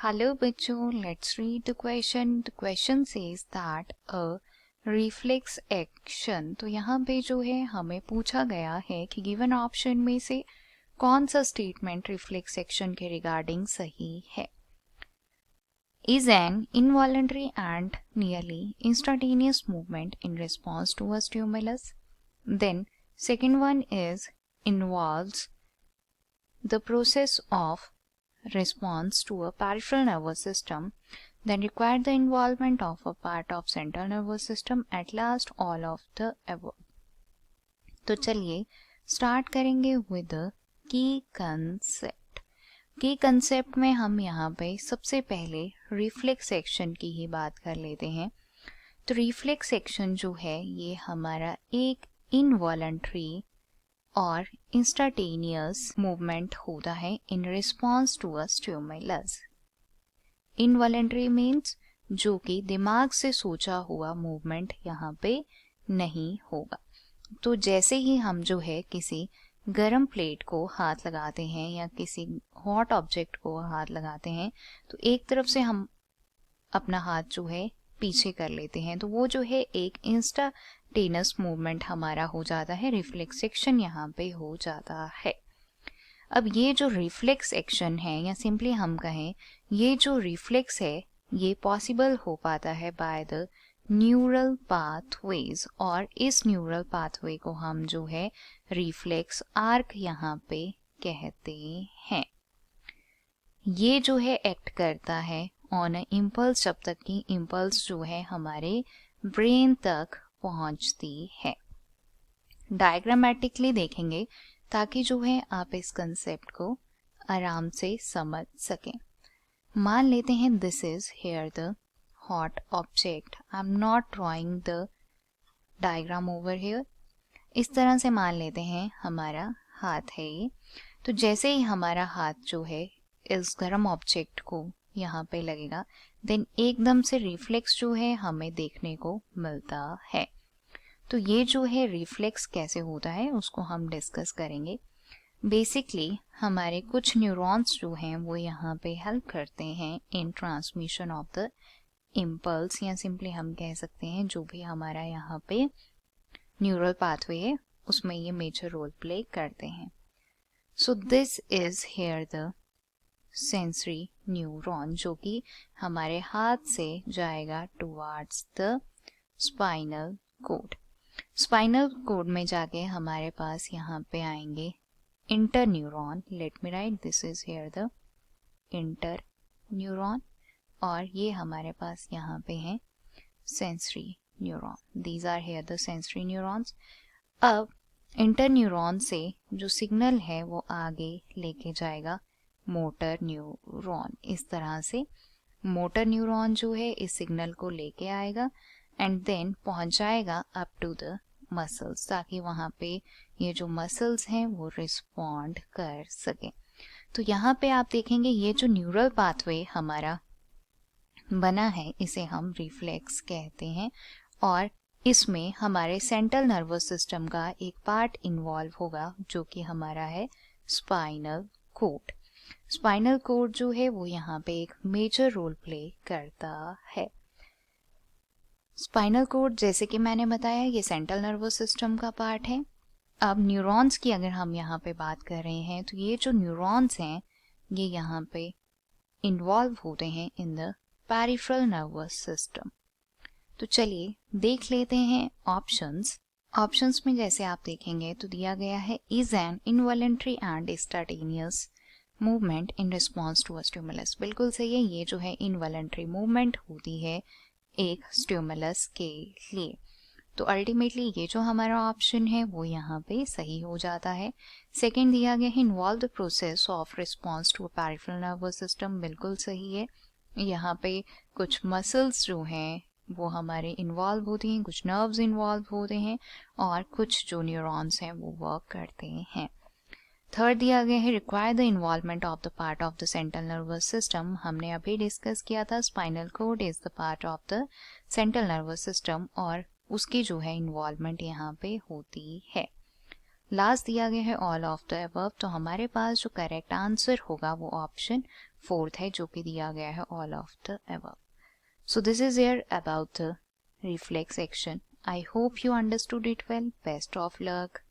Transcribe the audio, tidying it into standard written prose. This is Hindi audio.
Hello बच्चों, let's read the question. The question says that a reflex action. तो यहाँ पे जो है हमें पूछा गया है कि गिवन ऑप्शन में से कौन सा स्टेटमेंट रिफ्लेक्स एक्शन के रिगार्डिंग सही है. Is an involuntary and nearly instantaneous movement in response to a stimulus. Then second one is involves the process of response to a peripheral nervous system, then require the involvement of a part of central nervous system, at last all of the above. तो चलिए स्टार्ट करेंगे विद की कंसेप्ट. की कंसेप्ट में हम यहाँ पे सबसे पहले रिफ्लेक्स एक्शन की ही बात कर लेते हैं. तो रिफ्लेक्स एक्शन जो है ये हमारा एक इनवॉलंटरी और इंस्टेंटेनियस मूवमेंट होता है in response to a stimulus. Involuntary means जो कि दिमाग से सोचा हुआ मूवमेंट यहाँ पे नहीं होगा. तो जैसे ही हम जो है किसी गरम प्लेट को हाथ लगाते हैं या किसी हॉट ऑब्जेक्ट को हाथ लगाते हैं तो एक तरफ से हम अपना हाथ जो है पीछे कर लेते हैं, तो वो जो है एक इंस्टेंटेनियस मूवमेंट हमारा हो जाता है, रिफ्लेक्स एक्शन यहाँ पे हो जाता है. अब ये जो रिफ्लेक्स एक्शन है या सिंपली हम कहें ये जो रिफ्लेक्स है ये पॉसिबल हो पाता है बाय द न्यूरल पाथवेज, और इस न्यूरल पाथवे को हम जो है रिफ्लेक्स आर्क यहाँ पे कहते हैं. ये जो है एक्ट करता है ऑन अ इम्पल्स जब तक कि इम्पल्स जो है हमारे ब्रेन तक पहुंचती है. डायग्रामेटिकली देखेंगे ताकि जो है आप इस कंसेप्ट को आराम से समझ सकें. मान लेते हैं this is here the hot object. I am not drawing the diagram over here. इस तरह से मान लेते हैं हमारा हाथ है ये. तो जैसे ही हमारा हाथ जो है इस गर्म ऑब्जेक्ट को यहाँ पे लगेगा देन एकदम से रिफ्लेक्स जो है हमें देखने को मिलता है. तो ये जो है रिफ्लेक्स कैसे होता है उसको हम डिस्कस करेंगे. बेसिकली हमारे कुछ न्यूरॉन्स जो हैं वो यहाँ पे हेल्प करते हैं इन ट्रांसमिशन ऑफ द इम्पल्स, या सिंपली हम कह सकते हैं जो भी हमारा यहाँ पे न्यूरल पाथवे है उसमें ये मेजर रोल प्ले करते हैं. So this is here the sensory neuron जो कि हमारे हाथ से जाएगा towards the spinal cord. Spinal cord में जाके हमारे पास यहाँ पे आएंगे inter neuron. Let me write this is here the inter neuron, और ये हमारे पास यहाँ पे हैं sensory neuron. These are here the sensory neurons. अब इंटर न्यूरॉन से जो सिग्नल है वो आगे लेके जाएगा मोटर न्यूरॉन. इस तरह से मोटर न्यूरॉन जो है इस सिग्नल को लेके आएगा एंड देन पहुंच जाएगा अप टू द मसल्स ताकि वहाँ पे ये जो मसल्स हैं वो रिस्पॉन्ड कर सके. तो यहाँ पे आप देखेंगे ये जो न्यूरल पाथवे हमारा बना है इसे हम रिफ्लेक्स कहते हैं, और इसमें हमारे सेंट्रल नर्वस सिस्टम का एक पार्ट इन्वॉल्व होगा जो कि हमारा है स्पाइनल कोड. स्पाइनल कोड जो है वो यहाँ पे एक मेजर रोल प्ले करता है. स्पाइनल कोड जैसे कि मैंने बताया ये सेंट्रल नर्वस सिस्टम का पार्ट है. अब न्यूरॉन्स की अगर हम यहाँ पे बात कर रहे हैं तो ये जो न्यूरॉन्स हैं ये यहाँ पे इन्वॉल्व होते हैं in the peripheral nervous system. तो चलिए देख लेते हैं ऑप्शंस. ऑप्शंस में जैसे आप देखेंगे तो दिया गया है is an involuntary and instantaneous movement in response to a stimulus. बिल्कुल सही है, ये जो है इनवॉलंटरी मूवमेंट होती है एक स्टिमुलस के लिए. तो अल्टीमेटली ये जो हमारा ऑप्शन है वो यहाँ पे सही हो जाता है. सेकंड दिया गया है involve the process of response to a peripheral nervous system. बिल्कुल सही है, यहाँ पे कुछ मसल्स जो हैं वो हमारे इन्वॉल्व होते हैं, कुछ नर्व्स इन्वॉल्व होते हैं और कुछ जो न्यूरॉन्स हैं वो वर्क करते हैं. थर्ड दिया गया है require the involvement of the part of the central nervous system. हमने अभी डिस्कस किया था spinal cord is the part of the central nervous system और उसकी जो है इन्वॉल्वमेंट यहाँ पे होती है. लास्ट दिया गया है ऑल ऑफ द अबव. तो हमारे पास जो करेक्ट आंसर होगा वो ऑप्शन फोर्थ है जो कि दिया गया है all of the above. So this is here about the reflex action. I hope you understood it well. Best of luck.